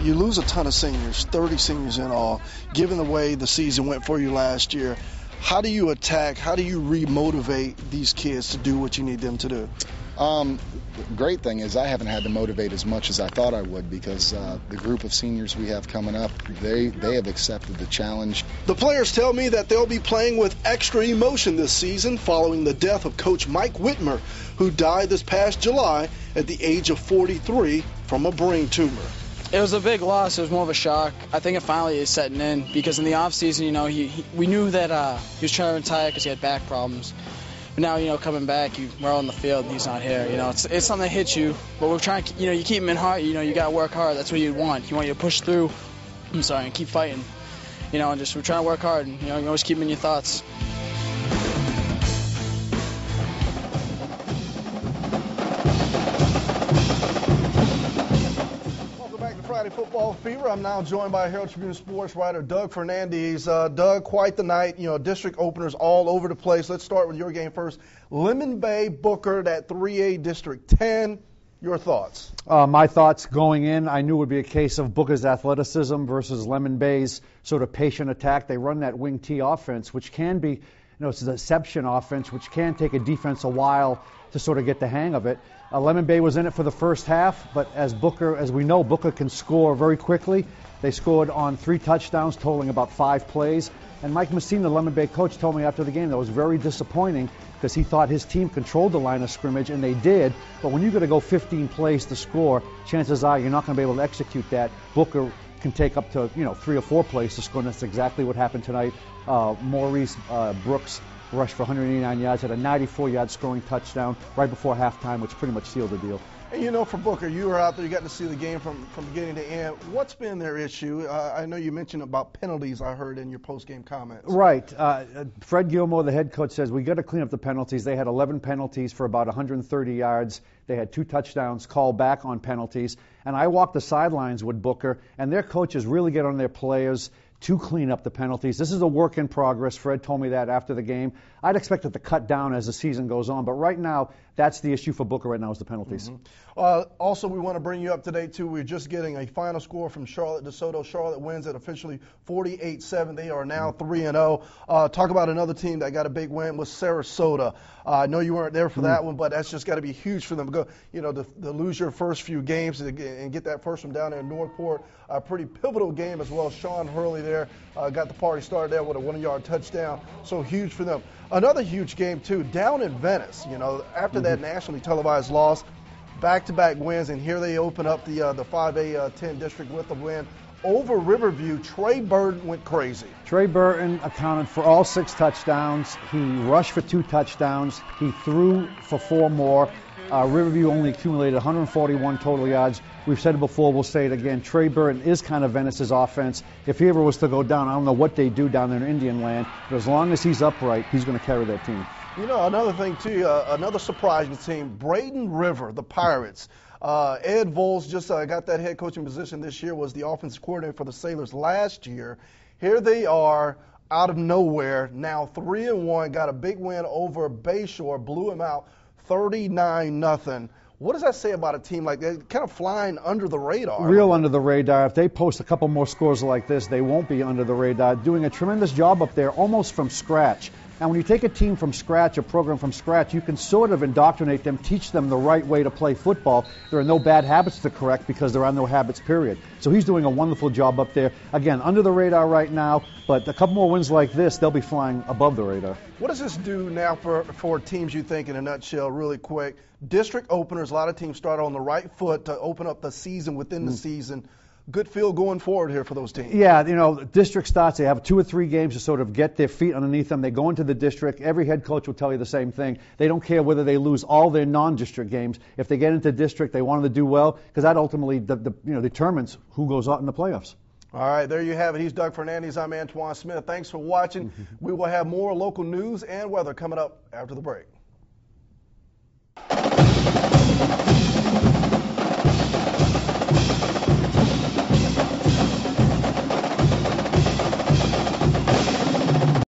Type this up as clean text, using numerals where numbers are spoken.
you lose a ton of seniors, 30 seniors in all, given the way the season went for you last year. How do you attack, how do you re-motivate these kids to do what you need them to do? Great thing is I haven't had to motivate as much as I thought I would because the group of seniors we have coming up, they have accepted the challenge. The players tell me that they'll be playing with extra emotion this season following the death of Coach Mike Whitmer, who died this past July at the age of 43 from a brain tumor. It was a big loss. It was more of a shock. I think it finally is setting in because in the offseason, we knew that he was trying to retire because he had back problems. But now, coming back, we're all in the field and he's not here. It's something that hits you, but we're trying to, you keep him in heart. You got to work hard. That's what you want. You want you to push through, and keep fighting. And just we're trying to work hard and, you always keep him in your thoughts. Friday Football Fever. I'm now joined by Herald-Tribune sports writer Doug Fernandes. Doug, quite the night. District openers all over the place. Let's start with your game first. Lemon Bay Booker, that 3A District 10. Your thoughts? My thoughts going in, I knew it would be a case of Booker's athleticism versus Lemon Bay's sort of patient attack. They run that wing T offense, which can be, it's a deception offense, which can take a defense a while to sort of get the hang of it. Lemon Bay was in it for the first half, but as we know, Booker can score very quickly. They scored on 3 touchdowns, totaling about 5 plays. And Mike Messina, the Lemon Bay coach, told me after the game that was very disappointing because he thought his team controlled the line of scrimmage, and they did. But when you're going to go 15 plays to score, chances are you're not going to be able to execute that. Booker can take up to 3 or 4 plays to score, and that's exactly what happened tonight. Maurice Brooks rushed for 189 yards, had a 94-yard scoring touchdown right before halftime, which pretty much sealed the deal. And for Booker, you were out there, you got to see the game from beginning to end. What's been their issue? I know you mentioned about penalties, I heard in your post-game comments. Right. Fred Gilmore, the head coach, says we got to clean up the penalties. They had 11 penalties for about 130 yards. They had 2 touchdowns called back on penalties. And I walked the sidelines with Booker, and their coaches really get on their players to clean up the penalties. This is a work in progress. Fred told me that after the game. I'd expect it to cut down as the season goes on, but right now, that's the issue for Booker right now is the penalties. Also, we want to bring you up to date, too. We're just getting a final score from Charlotte DeSoto. Charlotte wins it officially 48-7. They are now 3-0. Talk about another team that got a big win was Sarasota. I know you weren't there for that one, but that's just got to be huge for them. To lose your first few games and get that first one down there in Northport, a pretty pivotal game as well. Sean Hurley there got the party started there with a 1-yard touchdown. So huge for them. Another huge game, too, down in Venice. After that nationally televised loss, back-to-back wins, and here they open up the 5A 10 district with a win over Riverview. Trey Burton went crazy. Trey Burton accounted for all 6 touchdowns. He rushed for 2 touchdowns. He threw for 4 more. Riverview only accumulated 141 total yards. We've said it before, we'll say it again. Trey Burton is kind of Venice's offense. If he ever was to go down, I don't know what they do down there in Indian land, but as long as he's upright, he's going to carry that team. Another thing, too, another surprising team, Braden River, the Pirates. Ed Voles just got that head coaching position this year, was the offensive coordinator for the Sailors last year. Here they are out of nowhere, now 3-1, got a big win over Bayshore, blew him out 39-0. What does that say about a team like that, kind of flying under the radar? Real under the radar. If they post a couple more scores like this, they won't be under the radar. Doing a tremendous job up there, almost from scratch. And when you take a team from scratch, a program from scratch, you can sort of indoctrinate them, teach them the right way to play football. There are no bad habits to correct because there are no habits, period. So he's doing a wonderful job up there. Again, under the radar right now, but a couple more wins like this, they'll be flying above the radar. What does this do now for teams, you think, in a nutshell, really quick? District openers, a lot of teams start on the right foot to open up the season within the season. Good feel going forward here for those teams. Yeah, district starts, they have 2 or 3 games to sort of get their feet underneath them. They go into the district. Every head coach will tell you the same thing. They don't care whether they lose all their non-district games. If they get into district, they want them to do well because that ultimately determines who goes out in the playoffs. All right, there you have it. He's Doug Fernandes. I'm Antawan Smith. Thanks for watching. We will have more local news and weather coming up after the break.